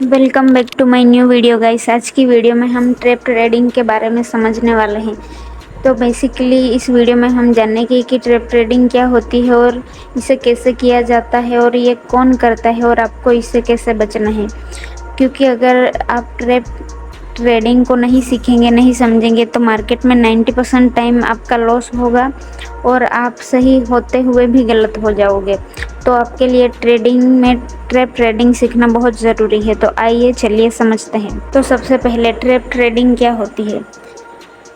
Welcome back to my new video guys. आज की video में हम ट्रेप ट्रेडिंग के बारे में समझने वाले हैं। तो बेसिकली इस वीडियो में हम जानेंगे कि ट्रेप ट्रेडिंग क्या होती है और इसे कैसे किया जाता है और ये कौन करता है और आपको इससे कैसे बचना है। क्योंकि अगर आप ट्रेप ट्रेडिंग को नहीं सीखेंगे, नहीं समझेंगे तो मार्केट में 90% टाइम आपका लॉस होगा और आप सही होते हुए भी गलत हो जाओगे। तो आपके लिए ट्रेडिंग में ट्रेप ट्रेडिंग सीखना बहुत ज़रूरी है। तो आइए चलिए समझते हैं। तो सबसे पहले ट्रेप ट्रेडिंग क्या होती है।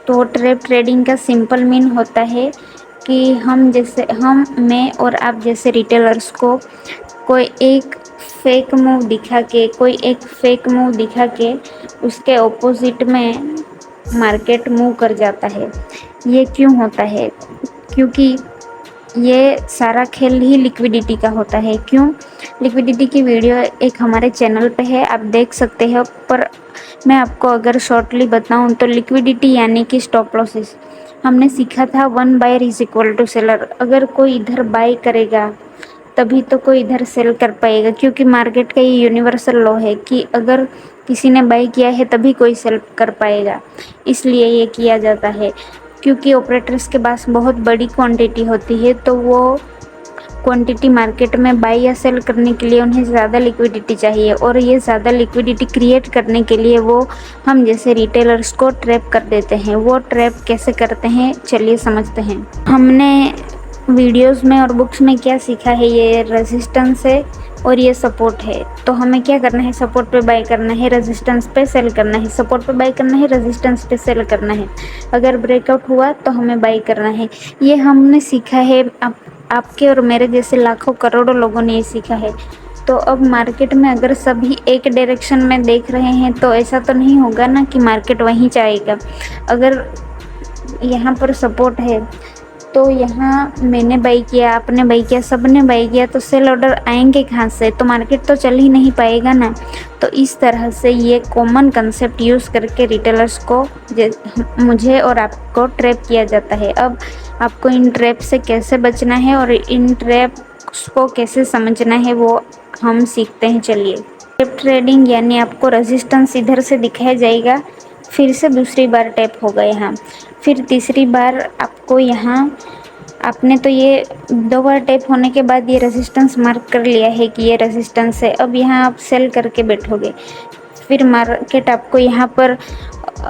तो ट्रेप ट्रेडिंग का सिंपल मीन होता है कि मैं और आप जैसे रिटेलर्स को कोई एक फेक मूव दिखा के उसके ऑपोजिट में मार्केट मूव कर जाता है। ये क्यों होता है? क्योंकि ये सारा खेल ही लिक्विडिटी का होता है। क्यों? लिक्विडिटी की वीडियो एक हमारे चैनल पे है, आप देख सकते हो। पर मैं आपको अगर शॉर्टली बताऊं तो लिक्विडिटी यानी कि स्टॉप लॉसेस हमने सीखा था। One buyer is equal to seller. अगर कोई इधर बाय करेगा तभी तो कोई इधर सेल कर पाएगा, क्योंकि मार्केट का ये यूनिवर्सल लॉ है कि अगर किसी ने बाय किया है तभी कोई सेल कर पाएगा। इसलिए ये किया जाता है। क्योंकि ऑपरेटर्स के पास बहुत बड़ी क्वांटिटी होती है, तो वो क्वांटिटी मार्केट में बाय या सेल करने के लिए उन्हें ज़्यादा लिक्विडिटी चाहिए, और ये ज़्यादा लिक्विडिटी क्रिएट करने के लिए वो हम जैसे रिटेलर्स को ट्रैप कर देते हैं। वो ट्रैप कैसे करते हैं चलिए समझते हैं। हमने वीडियोस में और बुक्स में क्या सीखा है, ये रेजिस्टेंस है और ये सपोर्ट है। तो हमें क्या करना है, सपोर्ट पे बाय करना है, रेजिस्टेंस पे सेल करना है। सपोर्ट पे बाय करना है, रेजिस्टेंस पे सेल करना है। अगर ब्रेकआउट हुआ तो हमें बाय करना है। ये हमने सीखा है। आपके और मेरे जैसे लाखों करोड़ों लोगों ने ये सीखा है। तो अब मार्केट में अगर सभी एक डायरेक्शन में देख रहे हैं तो ऐसा तो नहीं होगा ना कि मार्केट वहीं जाएगा। अगर यहाँ पर सपोर्ट है तो यहाँ मैंने बाई किया, आपने बाई किया, सबने बाई किया, तो सेल ऑर्डर आएंगे कहाँ से? तो मार्केट तो चल ही नहीं पाएगा ना। तो इस तरह से ये कॉमन कंसेप्ट यूज़ करके रिटेलर्स को मुझे और आपको ट्रैप किया जाता है। अब आपको इन ट्रैप से कैसे बचना है और इन ट्रैप्स को कैसे समझना है वो हम सीखते हैं। चलिए। ट्रैप ट्रेडिंग यानी आपको रेजिस्टेंस इधर से दिखाया जाएगा, फिर से दूसरी बार टैप होगा यहाँ, फिर तीसरी बार आपको यहाँ, आपने तो ये 2 बार टैप होने के बाद ये रेजिस्टेंस मार्क कर लिया है कि ये रेजिस्टेंस है। अब यहाँ आप सेल करके बैठोगे, फिर मार्केट आपको यहाँ पर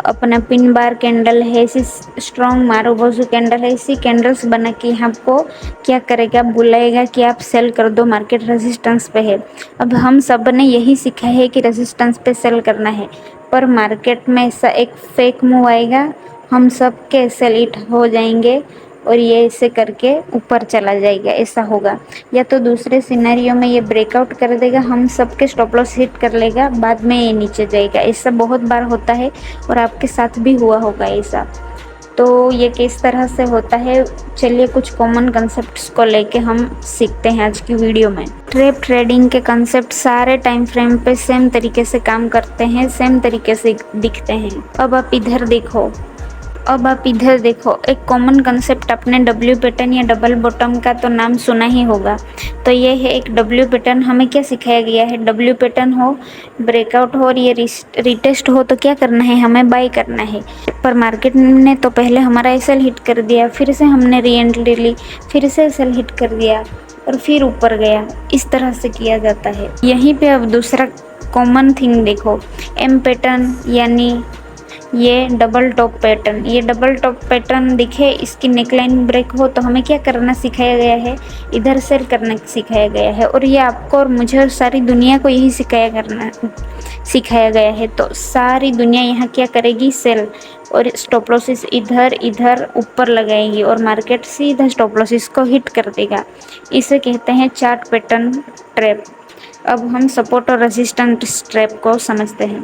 अपना पिन बार कैंडल है, ऐसी स्ट्रॉन्ग मारुबोजू कैंडल है, ऐसी कैंडल्स बना के यहाँ आपको क्या करेगा, बुलाएगा कि आप सेल कर दो, मार्केट रेजिस्टेंस पे है। अब हम सब ने यही सीखा है कि रेजिस्टेंस पे सेल करना है, पर मार्केट में ऐसा एक फेक मूव आएगा, हम सब के सेल इट हो जाएंगे और ये ऐसे करके ऊपर चला जाएगा। ऐसा होगा। या तो दूसरे सिनेरियो में ये ब्रेकआउट कर देगा, हम सबके स्टॉप लॉस हिट कर लेगा, बाद में ये नीचे जाएगा। ऐसा बहुत बार होता है और आपके साथ भी हुआ होगा ऐसा। तो ये किस तरह से होता है, चलिए कुछ कॉमन कंसेप्ट्स को लेके हम सीखते हैं आज की वीडियो में। ट्रेप ट्रेडिंग के कंसेप्ट सारे टाइम फ्रेम पे सेम तरीके से काम करते हैं, सेम तरीके से दिखते हैं। अब आप इधर देखो, एक कॉमन कंसेप्ट आपने डब्ल्यू पैटर्न या डबल बॉटम का तो नाम सुना ही होगा। तो ये है एक डब्ल्यू पैटर्न। हमें क्या सिखाया गया है, डब्ल्यू पैटर्न हो, ब्रेकआउट हो और ये रिटेस्ट हो तो क्या करना है, हमें बाय करना है। पर मार्केट ने तो पहले हमारा एसएल हिट कर दिया, फिर से हमने री एंट्री ली, फिर से एसएल हिट कर दिया और फिर ऊपर गया। इस तरह से किया जाता है। यहीं पे अब दूसरा कॉमन थिंग देखो, एम पैटर्न यानी ये डबल टॉप पैटर्न। ये डबल टॉप पैटर्न दिखे, इसकी नेकलाइन ब्रेक हो तो हमें क्या करना सिखाया गया है, इधर सेल करना सिखाया गया है। और ये आपको और मुझे और सारी दुनिया को यही सिखाया गया है। तो सारी दुनिया यहाँ क्या करेगी, सेल, और स्टॉप लॉसेस इधर इधर ऊपर लगाएगी और मार्केट सीधा स्टॉप लॉसेस को हिट कर देगा। इसे कहते हैं चार्ट पैटर्न ट्रैप। अब हम सपोर्ट और रेजिस्टेंस ट्रैप को समझते हैं।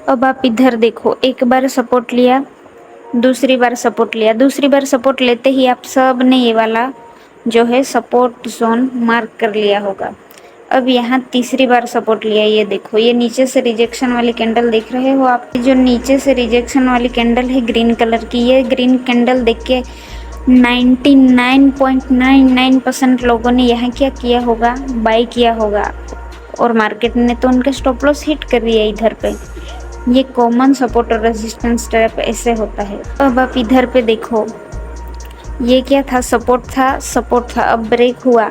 अब आप इधर देखो, एक बार सपोर्ट लिया, दूसरी बार सपोर्ट लिया, दूसरी बार सपोर्ट लेते ही आप सब ने ये वाला जो है सपोर्ट जोन मार्क कर लिया होगा। अब यहाँ तीसरी बार सपोर्ट लिया, ये देखो ये नीचे से रिजेक्शन वाली कैंडल देख रहे हो आप, जो नीचे से रिजेक्शन वाली कैंडल है ग्रीन कलर की, ये ग्रीन कैंडल देख के 99.99% लोगों ने यहाँ क्या किया होगा, बाय किया होगा, और मार्केट ने तो उनके स्टॉप लॉस हिट कर दिया इधर पे। ये कॉमन सपोर्ट और रेजिस्टेंस ट्रैप ऐसे होता है। अब आप इधर पे देखो, ये क्या था, सपोर्ट था, सपोर्ट था, अब ब्रेक हुआ।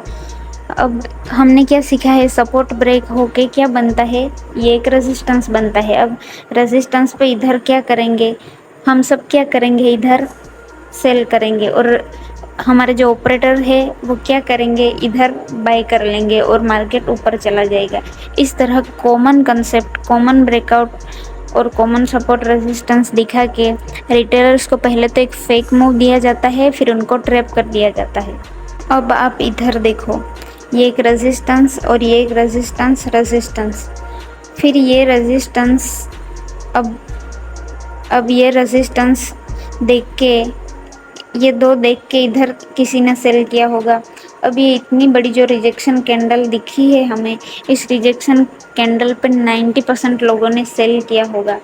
अब हमने क्या सीखा है, सपोर्ट ब्रेक होके क्या बनता है, ये एक रेजिस्टेंस बनता है। अब रेजिस्टेंस पे इधर क्या करेंगे, हम सब क्या करेंगे, इधर सेल करेंगे, और हमारे जो ऑपरेटर है वो क्या करेंगे, इधर बाय कर लेंगे और मार्केट ऊपर चला जाएगा। इस तरह कॉमन कंसेप्ट, कॉमन ब्रेकआउट और कॉमन सपोर्ट रेजिस्टेंस दिखा के रिटेलर्स को पहले तो एक फेक मूव दिया जाता है, फिर उनको ट्रैप कर दिया जाता है। अब आप इधर देखो, ये एक रेजिस्टेंस और ये एक रेजिस्टेंस, रेजिस्टेंस, फिर ये रेजिस्टेंस। अब ये रेजिस्टेंस देख के, ये दो देख के इधर किसी ने सेल किया होगा। अब ये इतनी बड़ी जो रिजेक्शन कैंडल दिखी है हमें, इस रिजेक्शन कैंडल पे 90% लोगों ने सेल किया होगा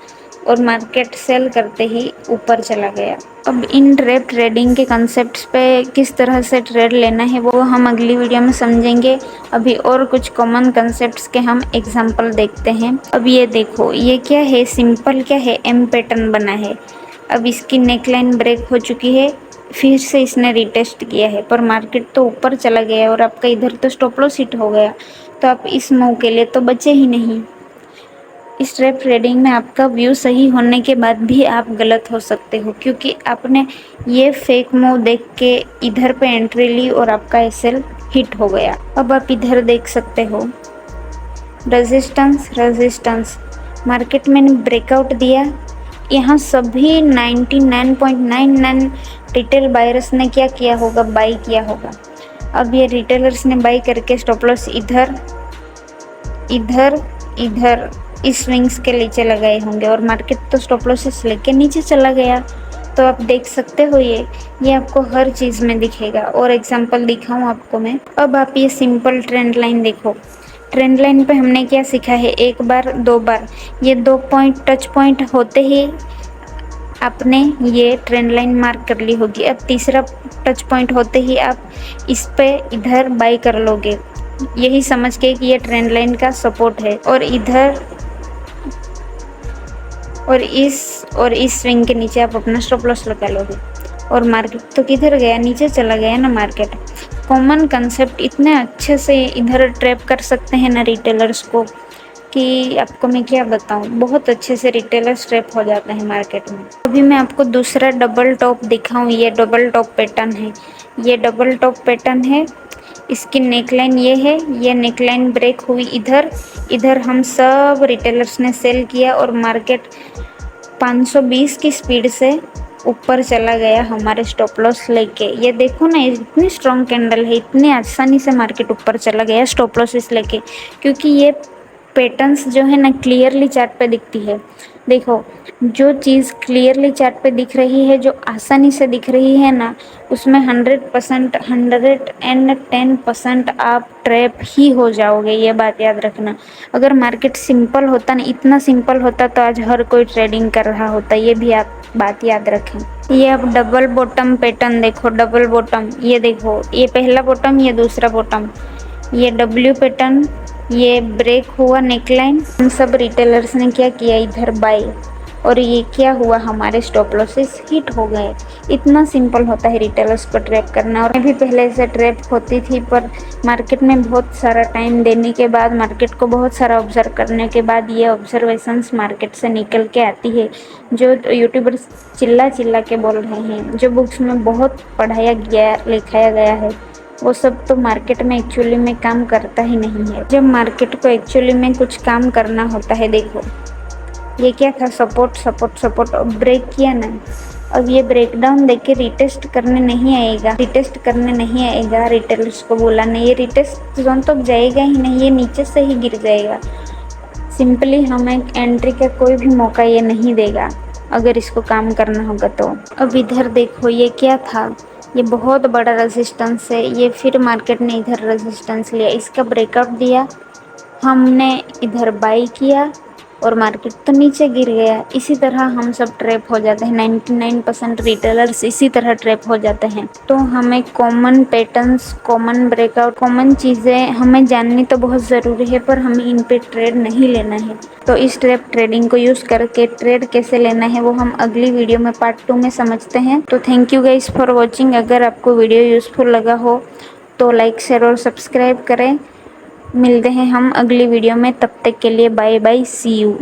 और मार्केट सेल करते ही ऊपर चला गया। अब इन ट्रैप ट्रेडिंग के कंसेप्ट्स पे किस तरह से ट्रेड लेना है वो हम अगली वीडियो में समझेंगे। अभी और कुछ कॉमन कंसेप्ट्स के हम एग्जांपल देखते हैं। अब ये देखो, ये क्या है, सिंपल क्या है, एम पैटर्न बना है। अब इसकी नेकलाइन ब्रेक हो चुकी है, फिर से इसने रिटेस्ट किया है, पर मार्केट तो ऊपर चला गया और आपका इधर तो स्टॉप लॉस हिट हो गया, तो आप इस मूव के लिए तो बचे ही नहीं। इस ट्रैप ट्रेडिंग में आपका व्यू सही होने के बाद भी आप गलत हो सकते हो, क्योंकि आपने ये फेक मूव देख के इधर पे एंट्री ली और आपका एसएल हिट हो गया। अब आप इधर देख सकते हो, रेजिस्टेंस, रेजिस्टेंस, मार्केट में ब्रेकआउट दिया। यहाँ सभी 99.99 रिटेल बायर्स ने क्या किया होगा, बाई किया होगा। अब ये रिटेलर्स ने बाई करके स्टॉप लॉस इधर, इधर, इधर इस स्विंग्स के नीचे लगाए होंगे और मार्केट तो स्टॉप लॉसेस लेके नीचे चला गया। तो आप देख सकते हो, ये आपको हर चीज़ में दिखेगा। और एग्जांपल दिखाऊं आपको मैं। अब आप ये सिंपल ट्रेंड लाइन देखो, ट्रेंड लाइन पे हमने क्या सीखा है, एक बार दो बार, ये 2 पॉइंट टच पॉइंट होते ही आपने ये ट्रेंड लाइन मार्क कर ली होगी। अब तीसरा टच पॉइंट होते ही आप इस पे इधर बाई कर लोगे, यही समझ के कि ये ट्रेंड लाइन का सपोर्ट है। और इधर और इस स्विंग के नीचे आप अपना स्टॉप लॉस लगा लोगे और मार्केट तो किधर गया, नीचे चला गया ना मार्केट। कॉमन कंसेप्ट इतने अच्छे से इधर ट्रैप कर सकते हैं ना रिटेलर्स को कि आपको मैं क्या बताऊं, बहुत अच्छे से रिटेलर्स ट्रैप हो जाते हैं मार्केट में। अभी मैं आपको दूसरा डबल टॉप दिखाऊं, ये डबल टॉप पैटर्न है, ये डबल टॉप पैटर्न है। इसकी नेकलाइन ये है, ये नेकलाइन ब्रेक हुई इधर हम सब रिटेलर्स ने सेल किया और मार्केट 520 की स्पीड से ऊपर चला गया हमारे स्टॉप लॉस लेके। ये देखो ना, इतनी स्ट्रॉन्ग कैंडल है, इतनी आसानी से मार्केट ऊपर चला गया स्टॉप लॉसेस लेके, क्योंकि ये पैटर्न्स जो है ना क्लियरली चार्ट पे दिखती है। देखो, जो चीज़ क्लियरली चार्ट पे दिख रही है, जो आसानी से दिख रही है ना, उसमें 100%, 110% आप ट्रैप ही हो जाओगे, ये बात याद रखना। अगर मार्केट सिंपल होता ना, इतना सिंपल होता तो आज हर कोई ट्रेडिंग कर रहा होता, ये भी आप बात याद रखें। ये अब डबल बॉटम पैटर्न देखो, डबल बॉटम, ये देखो, ये पहला बॉटम, ये दूसरा बॉटम, ये डब्ल्यू पैटर्न, ये ब्रेक हुआ नेकलाइन। हम सब रिटेलर्स ने क्या किया, इधर बाई, और ये क्या हुआ, हमारे स्टॉप लॉसेस हिट हो गए। इतना सिंपल होता है रिटेलर्स को ट्रैप करना। और मैं भी पहले से ट्रैप होती थी, पर मार्केट में बहुत सारा टाइम देने के बाद, मार्केट को बहुत सारा ऑब्जर्व करने के बाद ये ऑब्जर्वेशंस मार्केट से निकल के आती है, जो यूट्यूबर्स चिल्ला चिल्ला के बोल रहे हैं, जो बुक्स में बहुत पढ़ाया गया, लिखाया गया है, वो सब तो मार्केट में एक्चुअली में काम करता ही नहीं है। जब मार्केट को एक्चुअली में कुछ काम करना होता है, देखो ये क्या था, सपोर्ट सपोर्ट सपोर्ट, अब ब्रेक किया ना। अब ये ब्रेकडाउन देख के रिटेस्ट करने नहीं आएगा, रिटेस्ट करने नहीं आएगा, रिटेलर्स को बोला नहीं, ये रिटेस्ट जोन तो जाएगा ही नहीं, ये नीचे से ही गिर जाएगा। सिंपली हमें एंट्री का कोई भी मौका ये नहीं देगा अगर इसको काम करना होगा तो। अब इधर देखो, ये क्या था, ये बहुत बड़ा रेजिस्टेंस है, ये फिर मार्केट ने इधर रेजिस्टेंस लिया, इसका ब्रेकअप दिया, हमने इधर बाई किया और मार्केट तो नीचे गिर गया। इसी तरह हम सब ट्रैप हो जाते हैं, 99% रिटेलर्स इसी तरह ट्रैप हो जाते हैं। तो हमें common patterns, common breakout, common चीज़ें हमें जाननी तो बहुत ज़रूरी है, पर हमें इन पे ट्रेड नहीं लेना है। तो इस ट्रैप ट्रेडिंग को यूज़ करके ट्रेड कैसे लेना है वो हम अगली वीडियो में पार्ट 2 में समझते हैं। तो thank you guys for watching. अगर आपको वीडियो यूज़फुल लगा हो तो लाइक, शेयर और सब्सक्राइब करें। मिलते हैं हम अगली वीडियो में, तब तक के लिए बाय बाय, सी यू।